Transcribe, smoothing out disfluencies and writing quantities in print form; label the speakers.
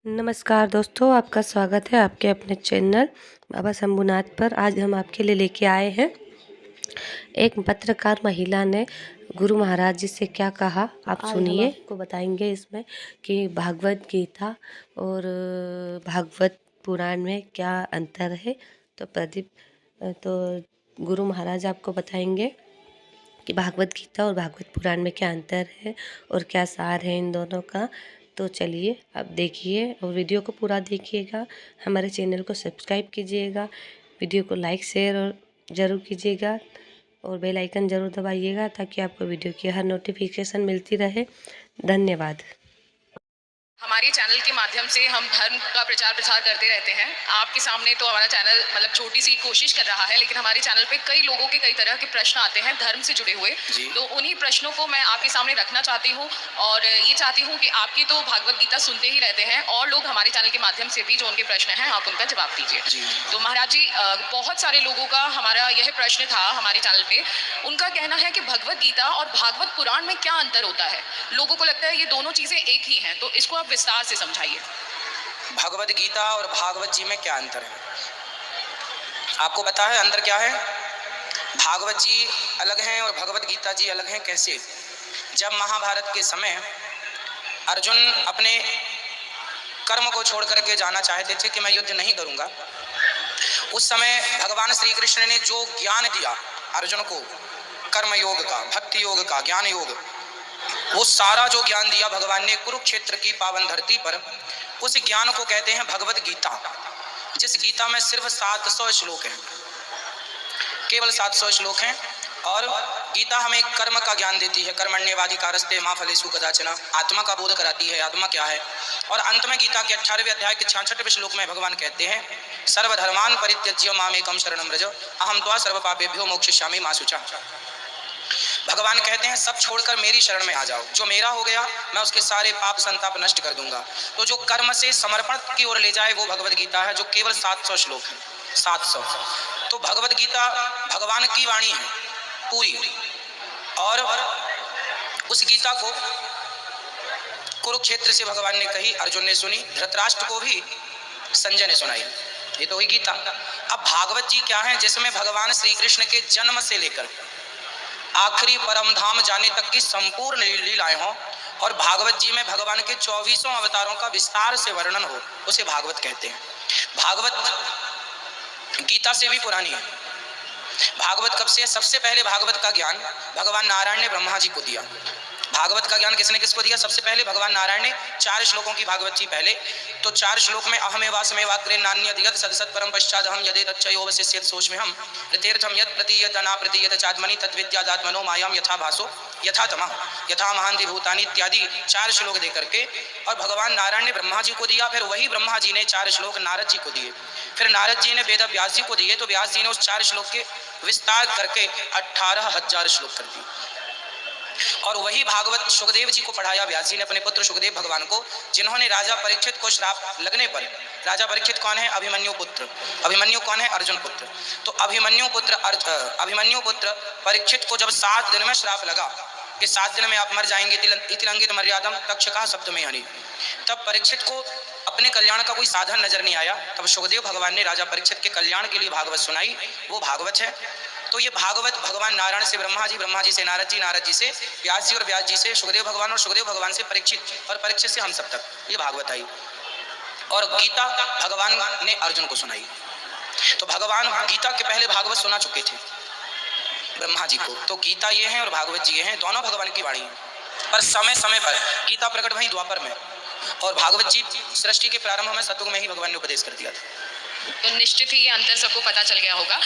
Speaker 1: नमस्कार दोस्तों, आपका स्वागत है आपके अपने चैनल बाबा शंभुनाथ पर। आज हम आपके लिए लेके आए हैं एक पत्रकार महिला ने गुरु महाराज जी से क्या कहा, आप सुनिए। आपको बताएंगे इसमें कि भागवत गीता और भागवत पुराण में क्या अंतर है। तो गुरु महाराज आपको बताएंगे कि भागवत गीता और भागवत पुराण में क्या अंतर है और क्या सार है इन दोनों का। तो चलिए आप देखिए और वीडियो को पूरा देखिएगा। हमारे चैनल को सब्सक्राइब कीजिएगा, वीडियो को लाइक शेयर और ज़रूर कीजिएगा और बेल आइकन ज़रूर दबाइएगा ताकि आपको वीडियो की हर नोटिफिकेशन मिलती रहे। धन्यवाद।
Speaker 2: हमारे चैनल के माध्यम से हम धर्म का प्रचार प्रसार करते रहते हैं। आपके सामने तो हमारा चैनल मतलब छोटी सी कोशिश कर रहा है, लेकिन हमारे चैनल पे कई लोगों के कई तरह के प्रश्न आते हैं धर्म से जुड़े हुए। तो उन्हीं प्रश्नों को मैं आपके सामने रखना चाहती हूँ और ये चाहती हूँ कि आपकी तो भागवत गीता सुनते ही रहते हैं और लोग हमारे चैनल के माध्यम से भी जो उनके प्रश्न हैं आप उनका जवाब दीजिए। तो महाराज जी, बहुत सारे लोगों का हमारा यह प्रश्न था हमारे चैनल पे। उनका कहना है कि भगवत गीता और भागवत पुराण में क्या अंतर होता है। लोगों को लगता है ये दोनों चीजें एक ही हैं, तो इसको आप विस्तार से समझाइए।
Speaker 3: भगवत गीता और भागवत जी में क्या अंतर है? आपको पता है अंतर क्या है? भागवत जी अलग हैं और भगवत गीता जी अलग हैं। कैसे? जब महाभारत के समय अर्जुन अपने कर्म को छोड़ करके जाना चाहते थे कि मैं युद्ध नहीं करूंगा, उस समय भगवान श्री कृष्ण ने जो ज्ञान दिया अर्जुन को, कर्म योग का, भक्ति योग का, ज्ञान योग, वो सारा जो ज्ञान दिया भगवान ने कुरुक्षेत्र की पावन धरती पर, उस ज्ञान को कहते हैं भगवत गीता। जिस गीता में सिर्फ 700 श्लोक हैं, केवल 700 श्लोक हैं। और गीता हमें कर्म का ज्ञान देती है। कर्मण्येवाधिकारस्ते मा फलेषु कदाचन, आत्मा का बोध कराती है, आत्मा क्या है। और अंत में गीता के 18वें अध्याय के 66वें श्लोक में भगवान कहते हैं सर्वधर्मान् परित्यज्य मामेकं शरणं व्रज अहं त्वा सर्वपापेभ्यो मोक्षयिष्यामि मा शुचः। भगवान कहते हैं सब छोड़कर मेरी शरण में आ जाओ, जो मेरा हो गया मैं उसके सारे पाप संताप नष्ट कर दूंगा। तो जो कर्म से समर्पण की ओर ले जाए वो भगवत गीता है, जो केवल 700 श्लोक है, 700। तो भगवत गीता भगवान की वाणी है पूरी। और उस गीता को कुरुक्षेत्र से भगवान ने कही, अर्जुन ने सुनी, धृतराष्ट्र को भी संजय ने सुनाई। ये तो हुई गीता। अब भागवत जी क्या है? जिसमें भगवान श्री कृष्ण के जन्म से लेकर आखिरी परम धाम जाने तक की संपूर्ण लीलाएं हो, और भागवत जी में भगवान के 24 अवतारों का विस्तार से वर्णन हो, उसे भागवत कहते हैं। भागवत गीता से भी पुरानी है। भागवत कब से? सबसे पहले भागवत का ज्ञान भगवान नारायण ने ब्रह्मा जी को दिया। भागवत का ज्ञान किसने किसको दिया? सबसे पहले भगवान नारायण ने। 4 श्लोकों की भागवत जी पहले। तो 4 श्लोक में अहमेवासमेवाग्रे नान्यदियत् सदसत् परम पश्चादहं यदेतच्चयोवशिष्येत सोऽस्म्यहं ऋतेर्थं यत् प्रतीयत अनाप्रतीयत चात्मनि तद्विद्यादात्मनो मायां यथा भासो यथा तमः यथा महान्ति भूतानि इत्यादि 4 श्लोक दे करके। और भगवान नारायण ने ब्रह्मा जी को दिया, फिर वही ब्रह्मा जी ने 4 श्लोक नारद जी को दिए, फिर नारद जी ने वेद व्यास जी को दिए, तो व्यास जी ने उस 4 श्लोक के विस्तार करके 18,000 श्लोक कर दिए। और वही भागवत सुखदेव जी को पढ़ाया व्यास जी ने अपने पुत्र सुखदेव भगवान को, जिन्होंने राजा परीक्षित को श्राप लगने पर, राजा परीक्षित कौन है? अभिमन्यु पुत्र। अभिमन्यु कौन है? अर्जुन पुत्र। तो अभिमन्यु पुत्र परीक्षित को जब 7 दिन में श्राप लगा कि 7 दिन में आप मर जाएंगे, इति लंघित मर्यादम तक्षकः सप्तमे हनि, तब परीक्षित को अपने कल्याण का कोई साधन नजर नहीं आया। तब सुखदेव भगवान ने राजा परीक्षित के कल्याण के लिए भागवत सुनाई, वो भागवत है। तो ये भागवत भगवान नारायण से ब्रह्मा जी, ब्रह्मा जी से नारद जी, नारद जी से व्यास जी, और व्यास जी से सुखदेव भगवान, और सुखदेव भगवान से परीक्षित, और परीक्षित से हम सब तक ये भागवत आई। और गीता भगवान ने अर्जुन को सुनाई। तो भगवान गीता के पहले भागवत सुना चुके थे ब्रह्मा जी को। तो गीता ये है और भागवत जी ये हैं, दोनों भगवान की वाणी है। पर समय समय पर गीता प्रकट वही द्वापर में, और भागवत जी सृष्टि के प्रारंभ में सतयुग में ही भगवान ने उपदेश कर दिया था।
Speaker 2: तो निश्चित ही ये अंतर सबको पता चल गया होगा।